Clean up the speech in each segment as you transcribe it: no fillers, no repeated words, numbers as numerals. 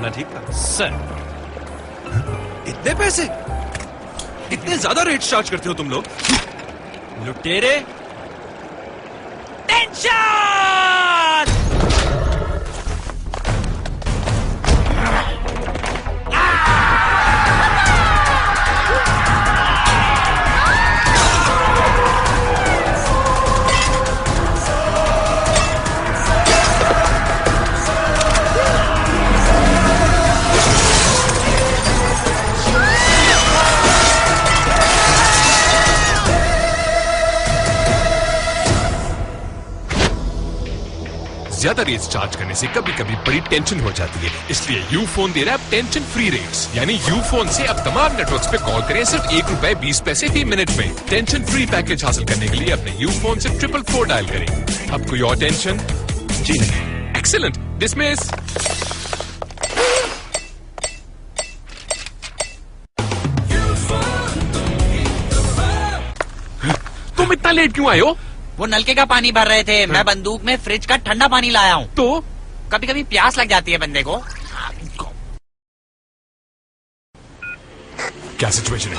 खाना ठीक था सर। इतने पैसे, इतने ज्यादा रेट चार्ज करते हो तुम लोग? लुटेरे, टेंशन! ज्यादा रेट्स चार्ज करने से कभी कभी बड़ी टेंशन हो जाती है, इसलिए यूफोन दे रहा है टेंशन फ्री रेट्स। यानी यूफोन से अब तमाम नेटवर्क्स पे कॉल करें सिर्फ ₹1.20 फी मिनट में। टेंशन फ्री पैकेज हासिल करने के लिए अपने यूफोन से 444 डायल करें। अब कोई और टेंशन? जी नहीं। Excellent, dismiss. तुम इतना लेट क्यों आए हो? वो नलके का पानी भर रहे थे, मैं बंदूक में फ्रिज का ठंडा पानी लाया हूँ। तो कभी कभी प्यास लग जाती है बंदे को। क्या सिचुएशन है?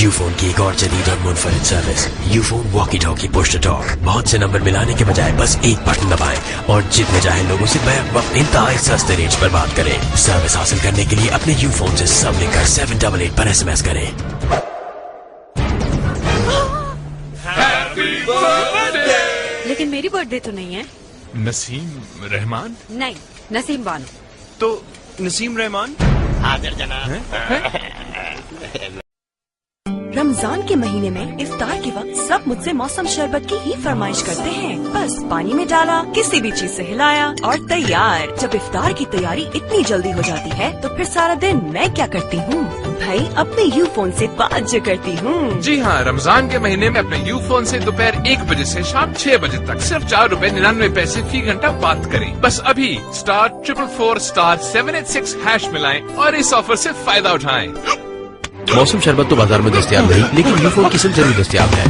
यूफोन की एक और जदीद और मुनफरिद service, Ufone walkie talkie push to talk. बहुत से नंबर मिलाने के बजाय बस एक बटन दबाएं और जितने चाहे लोगों से बैक वक्त इंतहाई सस्ते रेट पर बात करें। सर्विस हासिल करने के लिए अपने यूफोन से सब लिखकर 788 पर SMS करें। लेकिन मेरी बर्थडे तो नहीं है। नसीम रहमान? नहीं, नसीम बानो। तो नसीम रहमान। हाजिर जनाब। रमजान के महीने में इफ्तार के वक्त सब मुझसे मौसम शरबत की ही फरमाइश करते हैं। बस पानी में डाला, किसी भी चीज से हिलाया और तैयार। जब इफ्तार की तैयारी इतनी जल्दी हो जाती है तो फिर सारा दिन मैं क्या करती हूँ भाई? अपने यूफोन से बात जो करती हूँ। जी हाँ, रमजान के महीने में अपने यूफोन से दोपहर 1 बजे से शाम 6 बजे तक सिर्फ ₹4.99 फी घंटा बात करें। बस अभी *444*786# मिलाएं और इस ऑफर से फायदा उठाएं। मौसम शरबत तो बाजार में दस्तयाब नहीं, लेकिन यूफोन की सिम जरूर दस्तयाब है।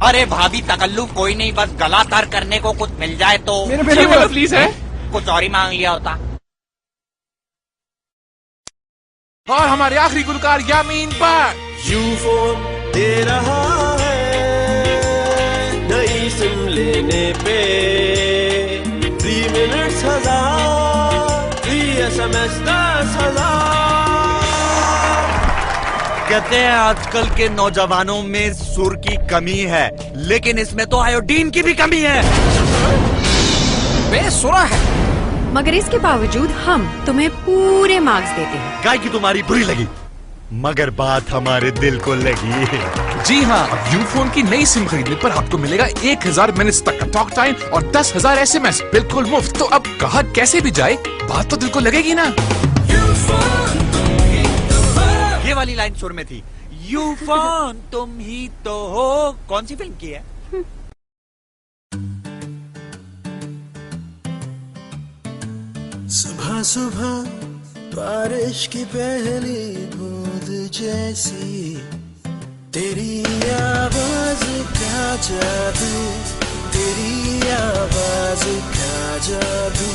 अरे भाभी तकल्लुफ कोई नहीं, बस गला तर करने को कुछ मिल जाए तो। ये वाला प्लीज है। कुछ और ही मांग लिया होता। और हमारे आखिरी गुलकार यामीन पर यूफोन दे रहा है नई सिम लेने पे 3 मिनट्स 1000, 3 SMS 10,000। कहते हैं आजकल के नौजवानों में सुर की कमी है, लेकिन इसमें तो आयोडीन की भी कमी है। बेसुरा है, मगर इसके बावजूद हम तुम्हें पूरे मार्क्स देते हैं। गाय की तुम्हारी बुरी लगी, मगर बात हमारे दिल को लगी। जी हाँ, अब यूफोन की नई सिम खरीदने पर आपको मिलेगा 1000 मिनट्स तक का टॉक टाइम और 10,000 SMS बिल्कुल मुफ्त। तो अब कहा कैसे भी जाए, बात तो दिल को लगेगी ना। ये वाली लाइन सुर में थी, यूफोन तुम ही तो हो। कौन सी फिल्म की है? सुबह सुबह बारिश की पहली बूंद जैसी तेरी आवाज का जादू, तेरी आवाज का जादू।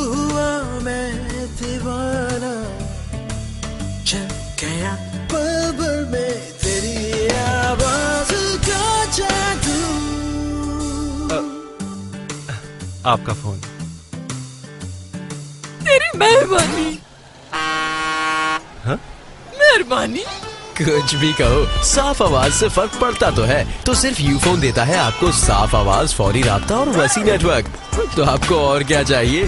हुआ मैं दीवाना, चल गया पल भर में तेरी आवाज का जादू। आपका फोन। तेरी मेहरबानी। मेहरबानी। कुछ भी कहो, साफ आवाज से फर्क पड़ता तो है। तो सिर्फ यूफोन देता है आपको साफ आवाज, फौरी राब्ता और वसी नेटवर्क। तो आपको और क्या चाहिए?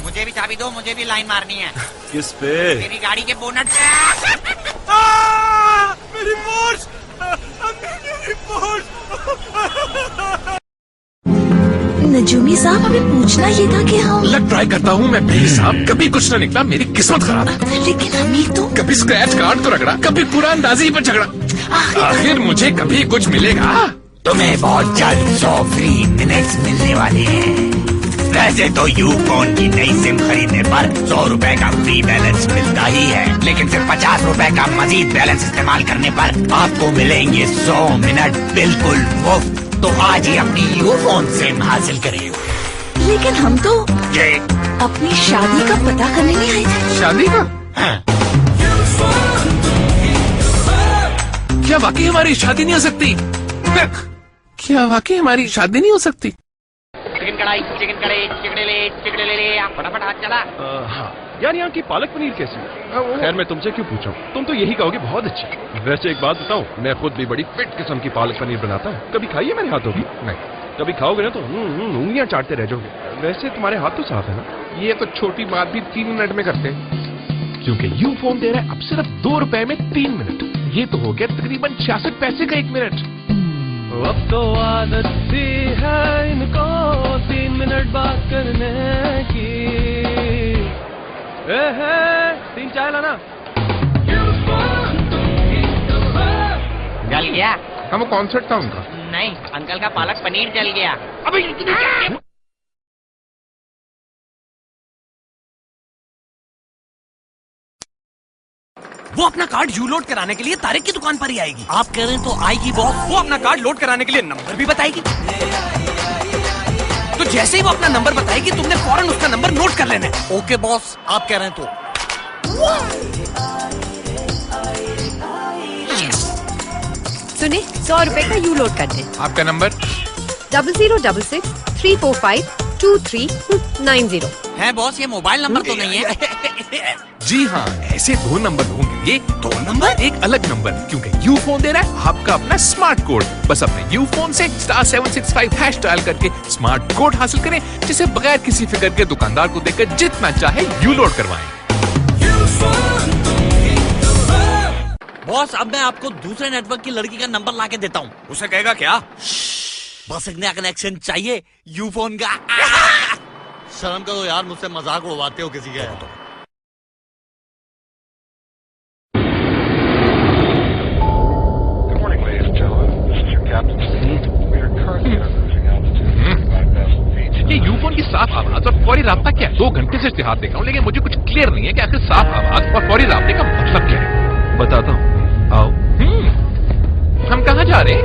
मुझे भी चाबी दो, मुझे भी लाइन मारनी है। किस पे? मेरी गाड़ी के बोनट पे। मेरी पोर्श, मेरी पोर्श। नजूमी साहब, अभी पूछना ये था कि हम लग ट्राई करता हूँ मैं बेहिसाब, कभी कुछ ना निकला, मेरी किस्मत खराब। लेकिन हमें तो कभी स्क्रैच कार्ड तो रगड़ा, कभी पूरा अंदाजी पर झगड़ा। आखिर मुझे कभी कुछ मिलेगा। तुम्हें बहुत जल्द 100 फ्री मिनट्स मिलने वाले हैं। वैसे तो यूफोन की नई सिम खरीदने पर 100 रुपए का फ्री बैलेंस मिलता ही है, लेकिन सिर्फ 50 रुपए का मजीद बैलेंस इस्तेमाल करने पर आपको मिलेंगे 100 मिनट बिल्कुल मुफ्त। तो आज ही अपनी यूफोन सिम हासिल करें। लेकिन हम तो ये अपनी शादी का पता करने नहीं आए थे। शादी का? हाँ। क्या वाकई हमारी शादी नहीं हो सकती? क्या वाकई हमारी शादी नहीं हो सकती? चिकन कढ़ाई चिकन ले फटाफट हाथ चला। हाँ यार, यहाँ की पालक पनीर कैसी है? खैर मैं तुमसे क्यों पूछूं, तुम तो यही कहोगे बहुत अच्छी। वैसे एक बात बताऊं, मैं खुद भी बड़ी फिट किस्म की पालक पनीर बनाता हूँ। कभी खाइए मेरे हाथों की? नहीं। कभी खाओगे ना तो उंगलियां चाटते रह जाओगे। वैसे तुम्हारे हाथ तो साफ है ना? ये तो छोटी बात भी 3 मिनट में करते हैं, क्योंकि यूफोन दे रहा है अब सिर्फ 2 रुपए में 3 मिनट। ये तो हो गया तकरीबन 66 पैसे का 1 मिनट। अब तो आदत सी है इनको 3 मिनट बात करने की। 3 चाय लाना। जल गया? हाँ, वो कॉन्सर्ट था उनका। नहीं, अंकल का पालक पनीर जल गया। अबे वो अपना कार्ड यू लोड कराने के लिए तारिक की दुकान पर ही आएगी। आप कह रहे हैं तो आएगी बॉस। वो अपना कार्ड लोड कराने के लिए नंबर भी बताएगी। तो जैसे ही वो अपना नंबर बताएगी, तुमने फौरन उसका नंबर नोट कर लेना है। ओके बॉस, आप कह रहे हैं तो। सुने, 100 रुपए का यू लोड कर दे। आपका नंबर? 0066 345 2390। है बॉस, ये मोबाइल नंबर तो नहीं है? जी हाँ, ऐसे 2 नंबर होंगे। ये 2 नंबर, एक अलग नंबर, क्योंकि यूफोन दे रहा है आपका अपना स्मार्ट कोड। बस अपने यूफोन से *765# डायल करके स्मार्ट कोड हासिल करें, जिसे बगैर किसी फिक्र के दुकानदार को देकर जितना चाहे यू लोड करवाएं। बॉस, अब मैं आपको दूसरे नेटवर्क की लड़की का नंबर ला के देता हूँ। उसे कहेगा क्या? बस एक नया कनेक्शन चाहिए यूफोन का। शर्म करो यार, मुझसे मजाक उड़वाते हो किसी का। ये यूफोन की साफ आवाज और फौरी राब्ता क्या है? 2 घंटे से इस्तेहार देख रहा हूँ, लेकिन मुझे कुछ क्लियर नहीं है कि आखिर साफ आवाज और फौरी राब्ते का मतलब क्या है। बताता हूँ, आओ। हम कहाँ जा रहे हैं?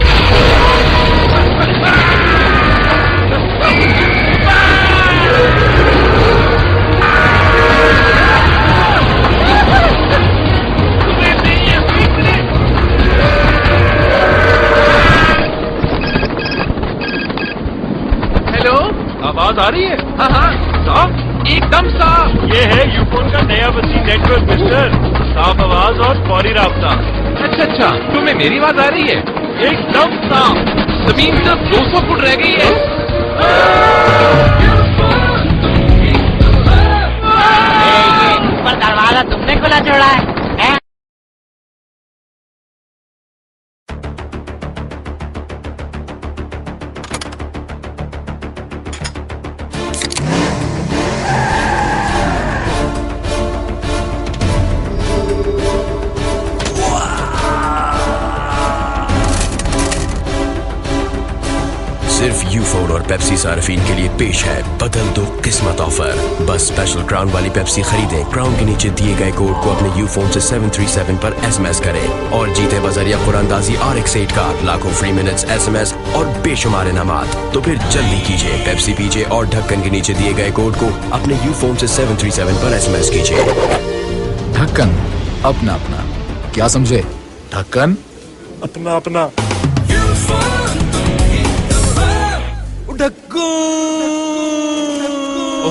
हेलो, आवाज आ रही है? हाँ हाँ, साफ, एकदम साफ। ये है यूफोन का नया वसी नेटवर्क मिस्टर। साफ आवाज और फौरी राब्ता। अच्छा, तुम्हें मेरी आवाज आ रही है? एकदम साफ। जमीन सिर्फ 200 फुट रह गई है। ऊपर दरवाजा तुमने खुला छोड़ा है? सिर्फ यूफोन और पेप्सी सार्फिन के लिए पेश है बदल दो किस्मत ऑफर। बस स्पेशल क्राउन वाली पेप्सी खरीदें, क्राउन के नीचे दिए गए कोड को अपने यूफोन से 737 पर SMS करें और जीते बजरिया कुरानदाजी RX-8 का लाखों फ्री मिनट्स, SMS और बेशुमार इनामात। तो फिर जल्दी कीजिए, पेप्सी पीजिए और ढक्कन के नीचे दिए गए कोड को अपने यूफोन से 737 पर SMS कीजिए। ढक्कन अपना अपना, क्या समझे? ढक्कन अपना अपना।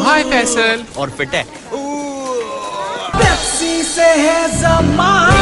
हाय फैसल। और फिट है। पेप्सी से है ज़माना।